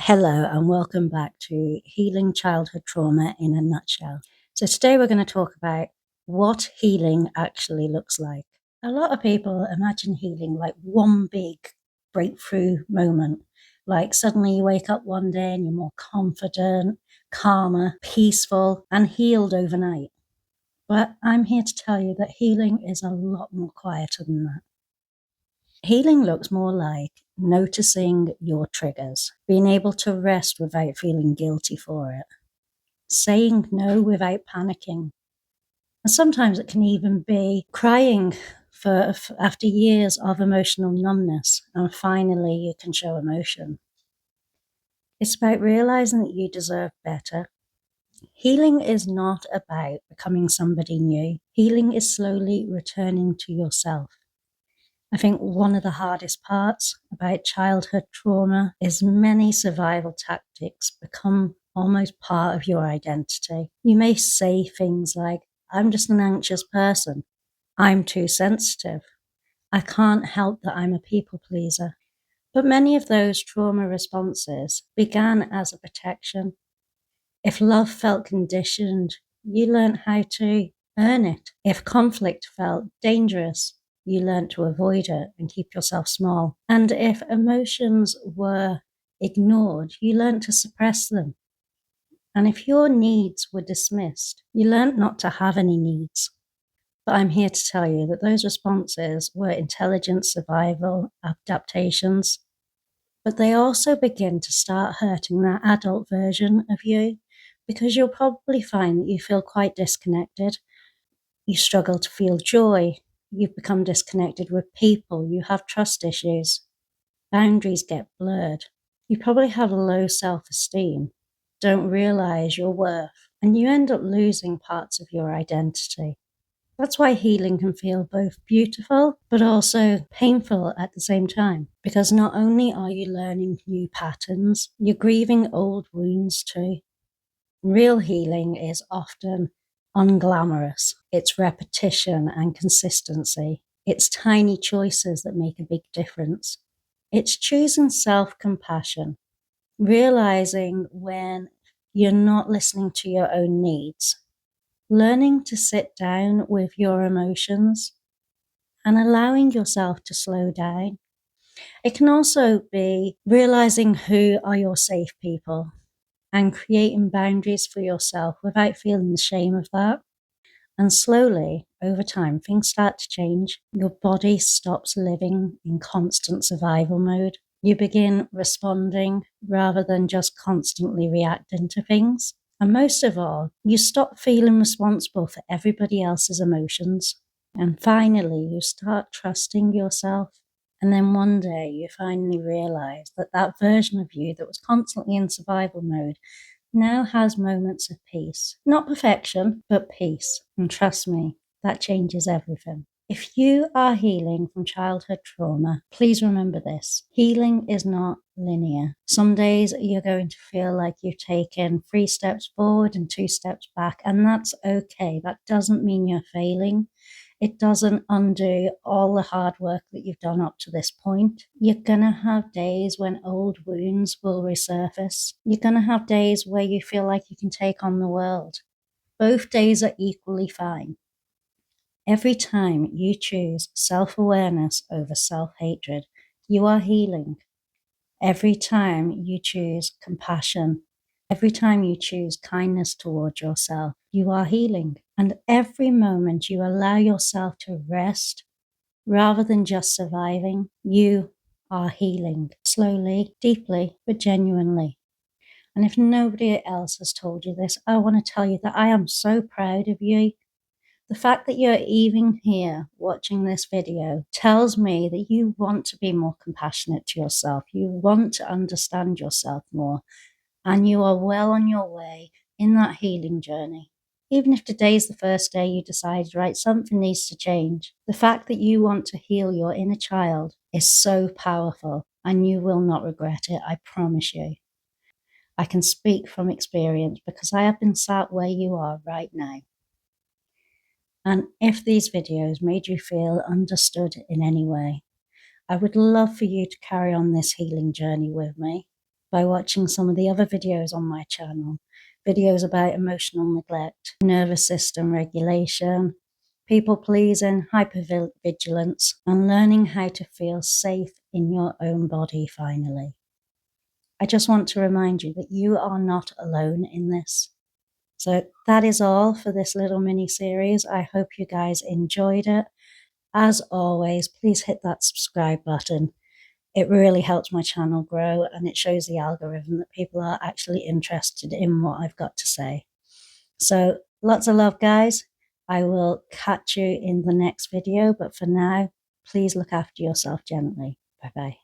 Hello and welcome back to Healing Childhood Trauma in a Nutshell. So today we're going to talk about what healing actually looks like. A lot of people imagine healing like one big breakthrough moment. Like suddenly you wake up one day and you're more confident, calmer, peaceful, and healed overnight. But I'm here to tell you that healing is a lot more quieter than that. Healing looks more like noticing your triggers, being able to rest without feeling guilty for it, saying no without panicking. And sometimes it can even be crying after years of emotional numbness, and finally you can show emotion. It's about realizing that you deserve better. Healing is not about becoming somebody new. Healing is slowly returning to yourself. I think one of the hardest parts about childhood trauma is many survival tactics become almost part of your identity. You may say things like, I'm just an anxious person. I'm too sensitive. I can't help that I'm a people pleaser. But many of those trauma responses began as a protection. If love felt conditioned, you learned how to earn it. If conflict felt dangerous, you learned to avoid it and keep yourself small. And if emotions were ignored, you learned to suppress them. And if your needs were dismissed, you learned not to have any needs. But I'm here to tell you that those responses were intelligent survival adaptations, but they also begin to start hurting that adult version of you, because you'll probably find that you feel quite disconnected. You struggle to feel joy. You've become disconnected with people. You have trust issues. Boundaries get blurred. You probably have low self-esteem, don't realize your worth, and you end up losing parts of your identity. That's why healing can feel both beautiful but also painful at the same time. Because not only are you learning new patterns, you're grieving old wounds too. Real healing is often unglamorous. It's repetition and consistency. It's tiny choices that make a big difference. It's choosing self-compassion, realizing when you're not listening to your own needs, learning to sit down with your emotions and allowing yourself to slow down. It can also be realizing who are your safe people and creating boundaries for yourself without feeling the shame of that. And slowly, over time, things start to change. Your body stops living in constant survival mode. You begin responding rather than just constantly reacting to things. And most of all, you stop feeling responsible for everybody else's emotions. And finally, you start trusting yourself. And then one day you finally realize that that version of you that was constantly in survival mode now has moments of peace. Not perfection, but peace. And trust me, that changes everything. If you are healing from childhood trauma, please remember this. Healing is not linear. Some days you're going to feel like you've taken 3 steps forward and 2 steps back, and that's okay. That doesn't mean you're failing. It doesn't undo all the hard work that you've done up to this point. You're going to have days when old wounds will resurface. You're going to have days where you feel like you can take on the world. Both days are equally fine. Every time you choose self-awareness over self-hatred, you are healing. Every time you choose compassion, every time you choose kindness towards yourself, you are healing. And every moment you allow yourself to rest rather than just surviving, you are healing slowly, deeply, but genuinely. And if nobody else has told you this, I want to tell you that I am so proud of you. The fact that you're even here watching this video tells me that you want to be more compassionate to yourself. You want to understand yourself more, and you are well on your way in that healing journey. Even if today's the first day you decide, right, something needs to change, the fact that you want to heal your inner child is so powerful, and you will not regret it, I promise you. I can speak from experience because I have been sat where you are right now. And if these videos made you feel understood in any way, I would love for you to carry on this healing journey with me. by watching some of the other videos on my channel. Videos about emotional neglect, nervous system regulation, people pleasing, hypervigilance, and learning how to feel safe in your own body finally. I just want to remind you that you are not alone in this. So that is all for this little mini series. I hope you guys enjoyed it. As always, please hit that subscribe button. It really helps my channel grow, and it shows the algorithm that people are actually interested in what I've got to say. So lots of love, guys. I will catch you in the next video, but for now, please look after yourself gently. Bye-bye.